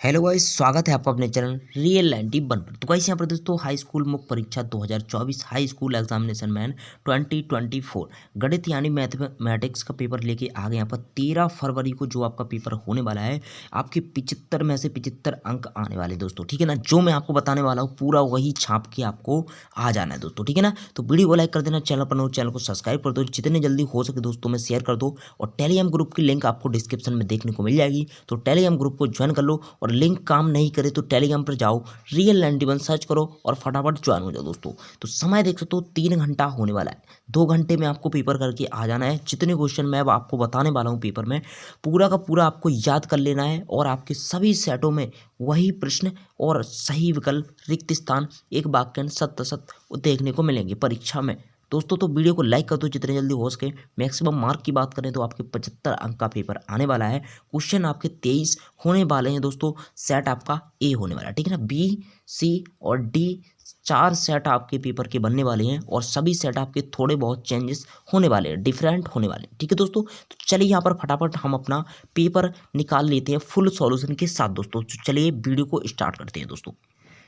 Hello guys, स्वागत है आपका अपने चैनल रियल 91 पर। तो गाइस यहाँ पर दोस्तों हाई स्कूल मुख्य परीक्षा 2024 हाई स्कूल एग्जामिनेशन मैन 2024 गणित यानी मैथमेटिक्स का पेपर लेके आ गए। यहाँ पर 13 फरवरी को जो आपका पेपर होने वाला है, आपके 75 में से 75 अंक आने वाले दोस्तों, ठीक है ना। जो मैं आपको बताने वाला हूँ पूरा वही छाप के आपको आ जाना है दोस्तों, ठीक है ना। तो वीडियो को लाइक कर देना, चैनल पर चैनल को सब्सक्राइब कर दो, जितने जल्दी हो सके दोस्तों में शेयर कर दो। और टेलीग्राम ग्रुप की लिंक आपको डिस्क्रिप्शन में देखने को मिल जाएगी, तो टेलीग्राम ग्रुप को ज्वाइन कर लो। और लिंक काम नहीं करे तो टेलीग्राम पर जाओ, रियल 91 सर्च करो और फटाफट ज्वाइन हो जाओ दोस्तों। तो समय देख सकते हो 3 घंटा होने वाला है, 2 घंटे में आपको पेपर करके आ जाना है। जितने क्वेश्चन मैं अब आपको बताने वाला हूँ पेपर में, पूरा का पूरा आपको याद कर लेना है। और आपके सभी सेटों में वही प्रश्न और सही विकल्प, रिक्त स्थान, एक वाक्यांश, सत्य सत्य देखने को मिलेंगे परीक्षा में दोस्तों। तो वीडियो को लाइक कर दो जितने जल्दी हो सके। मैक्सिमम मार्क की बात करें तो आपके 75 अंक का पेपर आने वाला है। क्वेश्चन आपके 23 होने वाले हैं दोस्तों। सेट आपका ए होने वाला है, ठीक है ना। बी, सी और डी 4 सेट आपके पेपर के बनने वाले हैं, और सभी सेट आपके थोड़े बहुत चेंजेस होने वाले हैं, डिफरेंट होने वाले हैं, ठीक है दोस्तों। तो चलिए यहाँ पर फटाफट हम अपना पेपर निकाल लेते हैं फुल सॉल्यूशन के साथ दोस्तों। तो चलिए वीडियो को स्टार्ट करते हैं दोस्तों।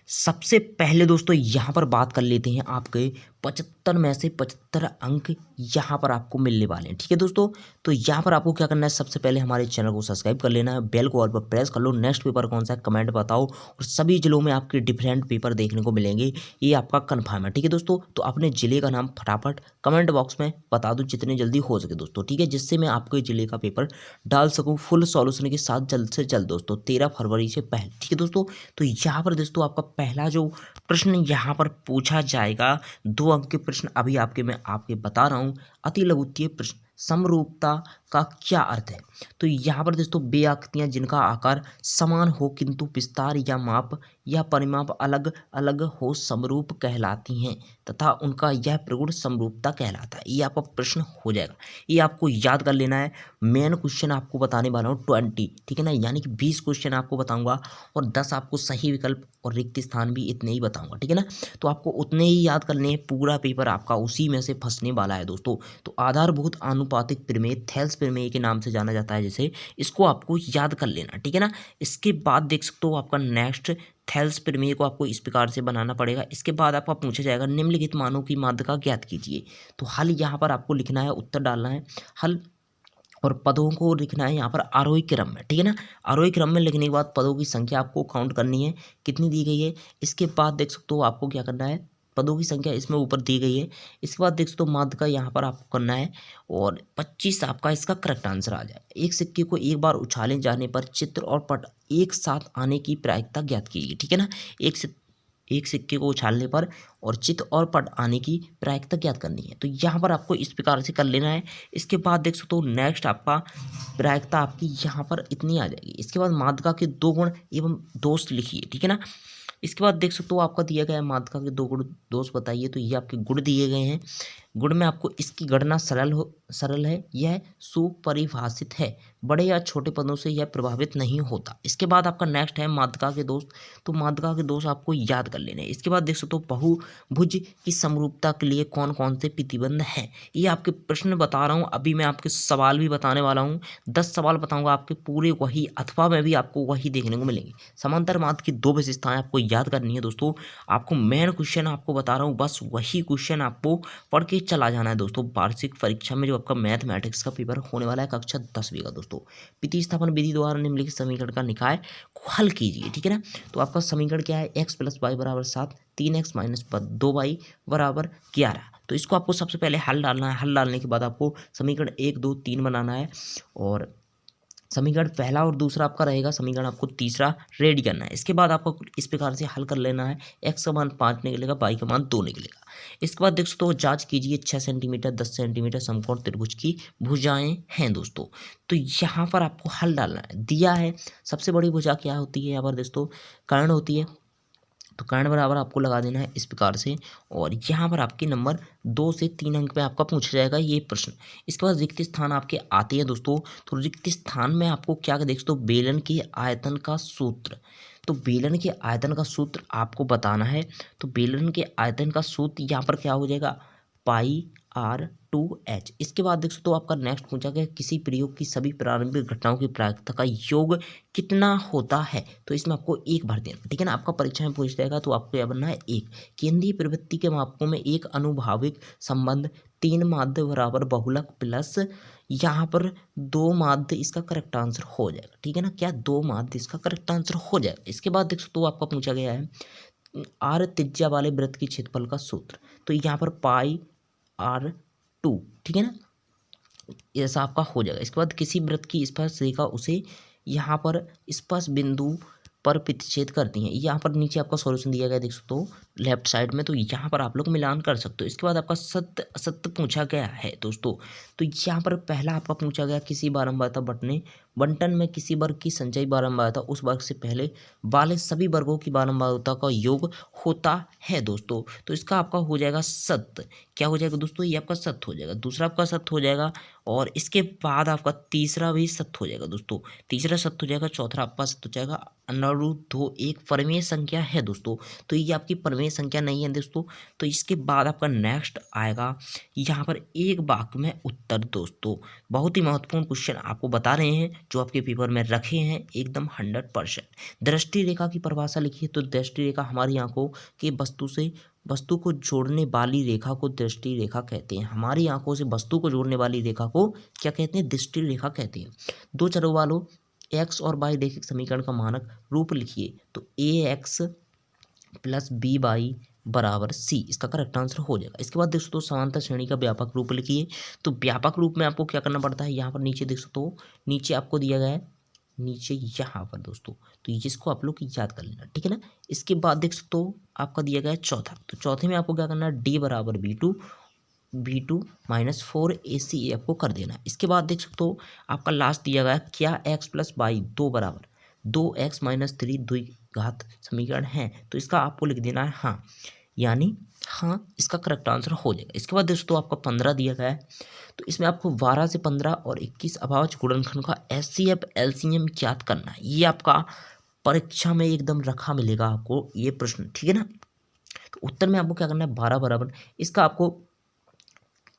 सबसे पहले दोस्तों यहाँ पर बात कर लेते हैं, आपके 75 में से 75 अंक यहाँ पर आपको मिलने वाले हैं, ठीक है दोस्तों। तो यहाँ पर आपको क्या करना है, सबसे पहले हमारे चैनल को सब्सक्राइब कर लेना है, बेल को ऑल पर प्रेस कर लो। नेक्स्ट पेपर कौन सा है कमेंट बताओ, और सभी जिलों में आपके डिफरेंट पेपर देखने को मिलेंगे, ये आपका कन्फर्म है, ठीक है दोस्तों। तो अपने जिले का नाम फटाफट कमेंट बॉक्स में बता दो जितने जल्दी हो सके दोस्तों, ठीक है, जिससे मैं आपके जिले का पेपर डाल सकूँ फुल सॉल्यूशन के साथ जल्द से जल्द दोस्तों, 13 फरवरी से पहले, ठीक है दोस्तों। तो यहाँ पर दोस्तों आपका पहला जो प्रश्न यहाँ पर पूछा जाएगा, 2 अंक के प्रश्न अभी मैं आपके बता रहा हूँ। अति लघुत्तरीय प्रश्न, समरूपता का क्या अर्थ है। तो यहाँ पर दोस्तों बे आकृतियाँ जिनका आकार समान हो किंतु विस्तार या माप या परिमाप अलग अलग हो समरूप कहलाती हैं, तथा उनका यह प्रगुण समरूपता कहलाता है। ये आपका प्रश्न हो जाएगा, ये आपको याद कर लेना है। मेन क्वेश्चन आपको बताने वाला हूँ 20, ठीक है ना, यानी कि 20 क्वेश्चन आपको बताऊंगा, और 10 आपको सही विकल्प और रिक्त स्थान भी इतने ही बताऊंगा, ठीक है ना। तो आपको उतने ही याद करने हैं, पूरा पेपर आपका उसी में से फंसने वाला है दोस्तों। तो आधारभूत आनुपातिक प्रमेय, थेल्स प्रमेय के नाम से जाना जाता है जैसे, इसको आपको याद कर लेना, ठीक है ना। इसके बाद देख सकते हो आपका नेक्स्ट थेल्स प्रमेय को आपको इस प्रकार से बनाना पड़ेगा। इसके बाद आपका पूछा जाएगा निम्नलिखित मानों की माध्यिका ज्ञात कीजिए। तो हल यहाँ पर आपको लिखना है, उत्तर डालना है, हल और पदों को लिखना है यहाँ पर आरोही क्रम में, ठीक है ना। आरोही क्रम में लिखने के बाद पदों की संख्या आपको काउंट करनी है, कितनी दी गई है। इसके बाद देख सकते हो आपको क्या करना है, पदों की संख्या इसमें ऊपर दी गई है। इसके बाद देख सकते हो माध्य का यहाँ पर आपको करना है, और 25 आपका इसका करेक्ट आंसर आ जाए। एक सिक्के को एक बार उछाले जाने पर चित्र और पट एक साथ आने की प्रायिकता ज्ञात कीजिए, ठीक है ना। एक सिक्के को उछालने पर और चित्त और पट आने की प्रायिकता ज्ञात करनी है। तो यहाँ पर आपको इस प्रकार से कर लेना है। इसके बाद देख सकते हो नेक्स्ट आपका प्रायिकता आपकी यहाँ पर इतनी आ जाएगी। इसके बाद माध्यिका के 2 गुण एवं दोष लिखिए, ठीक है ना। इसके बाद देख सकते हो आपका दिया गया है माध्यिका के 2 गुण दोष बताइए। तो ये आपके गुण दिए गए हैं। गुण में आपको इसकी गणना सरल है, यह सुपरिभाषित है, बड़े या छोटे पदों से यह प्रभावित नहीं होता। इसके बाद आपका नेक्स्ट है माध्यिका के दोष। तो माध्यिका के दोष आपको याद कर लेने हैं। इसके बाद देख सकते हो बहुभुज की समरूपता के लिए कौन कौन से प्रतिबंध हैं, ये आपके प्रश्न बता रहा हूँ। अभी मैं आपके सवाल भी बताने वाला हूँ, 10 सवाल बताऊंगा आपके पूरे वही अथवा में भी आपको वही देखने को मिलेंगे। समांतर माध्य की 2 विशेषताएं आपको याद करनी है दोस्तों। आपको मेन क्वेश्चन आपको बता रहा हूँ, बस वही क्वेश्चन आपको पढ़ के चला जाना है दोस्तों। वार्षिक परीक्षा में जो आपका मैथमेटिक्स का पेपर होने वाला है कक्षा 10वीं का दोस्तों, प्रतिस्थापन विधि द्वारा निम्नलिखित समीकरण का निकाय को हल कीजिए, ठीक है ना। तो आपका समीकरण क्या है, x + y = 7, 3x - 2y = 11। तो इसको आपको सबसे पहले हल डालना है। हल डालने के बाद आपको समीकरण 1, 2, 3 बनाना है, और समीकरण पहला और दूसरा आपका रहेगा, समीकरण आपको तीसरा रेडी करना है। इसके बाद आपको इस प्रकार से हल कर लेना है, x का मान 5 निकलेगा, y का मान 2 निकलेगा। इसके बाद देख सकते हो जांच कीजिए, 6 सेंटीमीटर 10 सेंटीमीटर समकोण त्रिभुज की भुजाएं हैं दोस्तों। तो यहाँ पर आपको हल डालना है, दिया है सबसे बड़ी भुजा क्या होती है, यहाँ पर दोस्तों कर्ण होती है। तो कर्ण बराबर आपको लगा देना है इस प्रकार से, और यहाँ पर आपके नंबर 2 से 3 अंक पे आपका पूछा जाएगा ये प्रश्न। इसके बाद रिक्त स्थान आपके आते हैं दोस्तों। तो रिक्त स्थान में आपको क्या देख सकते हो, बेलन के आयतन का सूत्र। तो बेलन के आयतन का सूत्र आपको बताना है। तो बेलन के आयतन का सूत्र यहाँ पर क्या हो जाएगा, पाई r 2h। इसके बाद देख सकते हो आपका नेक्स्ट पूछा गया किसी प्रयोग की सभी प्रारंभिक घटनाओं की प्रायिकता का योग कितना होता है। तो इसमें आपको एक भर देना, ठीक है ना। आपका परीक्षा में पूछ जाएगा तो आपको क्या बनना है, एक। केंद्रीय प्रवृत्ति के मापकों में एक अनुभाविक संबंध 3 माध्य बराबर बहुलक प्लस यहाँ पर 2 माध्य इसका करेक्ट आंसर हो जाएगा, ठीक है ना। क्या 2 माध्य इसका करेक्ट आंसर हो जाएगा। इसके बाद देख सकते हो आपका पूछा गया है आर त्रिज्या वाले वृत्त की क्षेत्रफल का सूत्र। तो यहाँ पर पाई R2, ठीक है ना, ऐसा आपका हो जाएगा। इसके बाद किसी वृत्त की स्पर्श रेखा उसे यहाँ पर स्पर्श बिंदु पर प्रतिच्छेद करती है। यहाँ पर नीचे आपका सॉल्यूशन दिया गया देख सकते हो लेफ्ट साइड में, तो यहाँ पर आप लोग मिलान कर सकते हो। इसके बाद आपका सत्य असत्य पूछा गया है दोस्तों। तो यहाँ पर पहला आपका पूछा गया किसी बारंबारता बंटन में किसी वर्ग की संचयी बारंबारता उस वर्ग से पहले वाले सभी वर्गों की बारंबारता का योग होता है दोस्तों। तो इसका आपका हो जाएगा सत्य। क्या हो जाएगा दोस्तों, ये आपका सत्य हो जाएगा। दूसरा आपका सत्य हो जाएगा और इसके बाद आपका तीसरा भी सत्य हो जाएगा दोस्तों। तीसरा सत्य हो जाएगा, चौथा आपका सत्य हो जाएगा। √2 एक परमेय संख्या है दोस्तों। तो ये आपकी परमेय संख्या नहीं है दोस्तों। तो इसके बाद आपका नेक्स्ट आएगा यहाँ पर एक वाक्य में उत्तर दोस्तों। बहुत ही महत्वपूर्ण क्वेश्चन आपको बता रहे हैं जो आपके पेपर में रखे हैं एकदम 100%। दृष्टि रेखा की परिभाषा लिखिए। तो दृष्टि रेखा हमारी आंखों के वस्तु को जोड़ने वाली रेखा को दृष्टि रेखा कहते हैं। हमारी आंखों से वस्तु को जोड़ने वाली रेखा को क्या कहते हैं, दृष्टि रेखा कहते हैं। दो चरों वालों x और y रैखिक समीकरण का मानक रूप लिखिए। तो ax + by बराबर c इसका करेक्ट आंसर हो जाएगा। इसके बाद देख सकते हो समांतर श्रेणी का व्यापक रूप लिखिए। तो व्यापक रूप में आपको क्या करना पड़ता है, यहाँ पर नीचे देख सकते हो, नीचे आपको दिया गया है, नीचे यहाँ पर दोस्तों। तो इसको आप लोग याद कर लेना, ठीक है ना। इसके बाद देख सकते हो आपका दिया गया है चौथा। तो चौथे में आपको क्या करना है, d बराबर b2 - 4ac आपको कर देना। इसके बाद देख सकते हो आपका लास्ट दिया गया है क्या x + y 2 बराबर 2x - 3 द्विघात समीकरण है। तो इसका आपको लिख देना है हाँ, यानी हाँ इसका करेक्ट आंसर हो जाएगा। इसके बाद दोस्तों आपका 15 दिया गया है। तो इसमें आपको 12 से 15 और 21 अभाज्य गुणनखंड का HCF LCM ज्ञात करना है। ये आपका परीक्षा में एकदम रखा मिलेगा आपको ये प्रश्न, ठीक है ना। तो उत्तर में आपको क्या करना है, 12 बराबर इसका आपको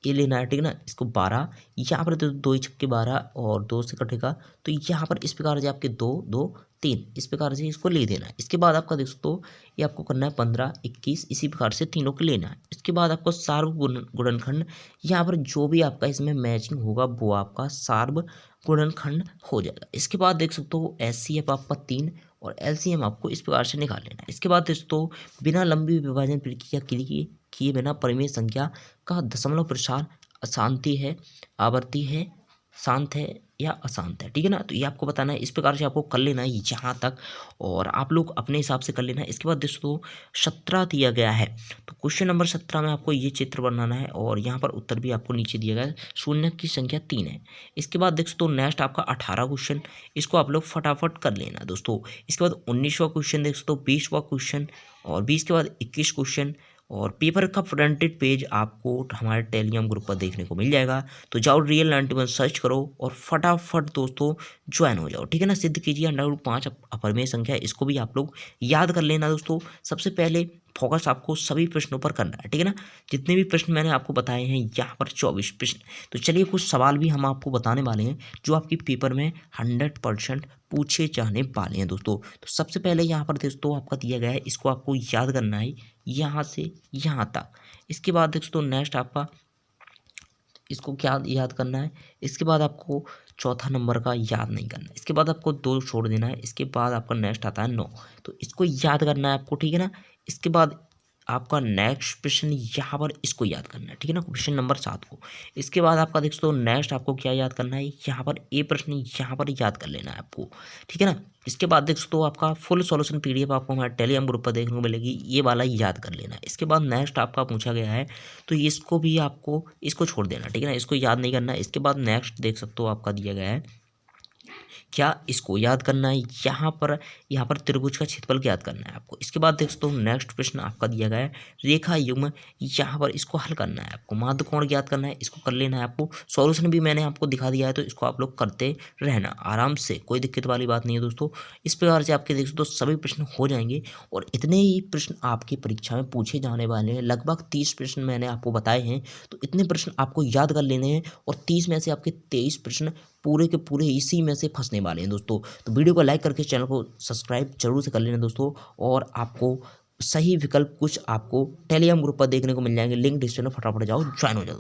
ये लेना है, ठीक है ना। इसको 12 यहाँ पर 2 छक्के 12 और 2 से कटेगा। तो यहाँ पर इस प्रकार से आपके 2 2 3 इस प्रकार से इसको ले देना है। इसके बाद आपका दोस्तों ये आपको करना है 15 21 इसी प्रकार से तीनों को लेना है। इसके बाद आपको सार्व गुणनखंड यहाँ पर जो भी आपका इसमें मैचिंग होगा वो आपका सार्व गुणनखंड हो जाएगा। इसके बाद देख सकते हो HCF आपका 3 और LCM आपको इस प्रकार से निकाल लेना है। इसके बाद दोस्तों बिना लंबी विभाजन प्रक्रिया किए बिना परिमेय संख्या का दशमलव प्रसार अशांति है, आवर्ती है, शांत है या अशांत है, ठीक है ना। तो ये आपको बताना है। इस प्रकार से आपको कर लेना है यहाँ तक और आप लोग अपने हिसाब से कर लेना है। इसके बाद दोस्तों 17 दिया गया है। तो क्वेश्चन नंबर 17 में आपको ये चित्र बनाना है और यहाँ पर उत्तर भी आपको नीचे दिया गया है। शून्य की संख्या 3 है। इसके बाद दोस्तों नेक्स्ट आपका 18 क्वेश्चन, इसको आप लोग फटाफट कर लेना दोस्तों। इसके बाद 19वां क्वेश्चन दोस्तों, 20वां क्वेश्चन और 20 के बाद 21 क्वेश्चन और पेपर का फ्रंटेड पेज आपको हमारे टेलीग्राम ग्रुप पर देखने को मिल जाएगा। तो जाओ रियल 91 सर्च करो और फटाफट दोस्तों ज्वाइन हो जाओ, ठीक है ना। सिद्ध कीजिए √5 अपरिमेय संख्या, इसको भी आप लोग याद कर लेना दोस्तों। सबसे पहले फोकस आपको सभी प्रश्नों पर करना है, ठीक है ना। जितने भी प्रश्न मैंने आपको बताए हैं यहाँ पर 24 प्रश्न। तो चलिए कुछ सवाल भी हम आपको बताने वाले हैं जो आपकी पेपर में 100% पूछे जाने वाले हैं दोस्तों। तो सबसे पहले यहाँ पर दोस्तों आपका दिया गया है, इसको आपको याद करना है यहाँ से यहाँ तक। इसके बाद दोस्तों नेक्स्ट आपका इसको क्या याद करना है, इसके बाद आपको चौथा नंबर का याद नहीं करना है। इसके बाद आपको 2 छोड़ देना है। इसके बाद आपका नेक्स्ट आता है 9, तो इसको याद करना है आपको, ठीक है ना। इसके बाद आपका नेक्स्ट प्रश्न यहाँ पर इसको याद करना है, ठीक है ना, क्वेश्चन नंबर 7 को। इसके बाद आपका दोस्तों नेक्स्ट आपको क्या याद करना है, यहाँ पर ए प्रश्न यहाँ पर याद कर लेना है आपको, ठीक है ना। इसके बाद दोस्तों आपका फुल सॉल्यूशन PDF आपको हमारे टेलीग्राम ग्रुप पर देखने को मिलेगी, ये वाला याद कर लेना है। इसके बाद नेक्स्ट आपका पूछा गया है तो इसको भी आपको इसको छोड़ देना, ठीक है ना, इसको याद नहीं करना। इसके बाद नेक्स्ट देख सकते हो आपका दिया गया है क्या इसको याद करना है, यहाँ पर त्रिभुज का क्षेत्रफल याद करना है आपको। इसके बाद दोस्तों नेक्स्ट प्रश्न आपका दिया गया है रेखा युग्म, यहाँ पर इसको हल करना है आपको। माध्य कोण याद करना है, इसको कर लेना है आपको। सॉल्यूशन भी मैंने आपको दिखा दिया है, तो इसको आप लोग करते रहना आराम से, कोई दिक्कत वाली बात नहीं है दोस्तों। इस प्रकार से आपके दोस्तों सभी प्रश्न हो जाएंगे और इतने ही प्रश्न आपकी परीक्षा में पूछे जाने वाले हैं। लगभग 30 प्रश्न मैंने आपको बताए हैं, तो इतने प्रश्न आपको याद कर लेने हैं और 30 में से आपके 23 प्रश्न पूरे के पूरे इसी में से फंसने वाले हैं दोस्तों। तो वीडियो को लाइक करके चैनल को सब्सक्राइब जरूर से कर लेना दोस्तों। और आपको सही विकल्प कुछ आपको टेलीग्राम ग्रुप पर देखने को मिल जाएंगे, लिंक डिस्क्रिप्शन में फटाफट जाओ ज्वाइन हो जाओ।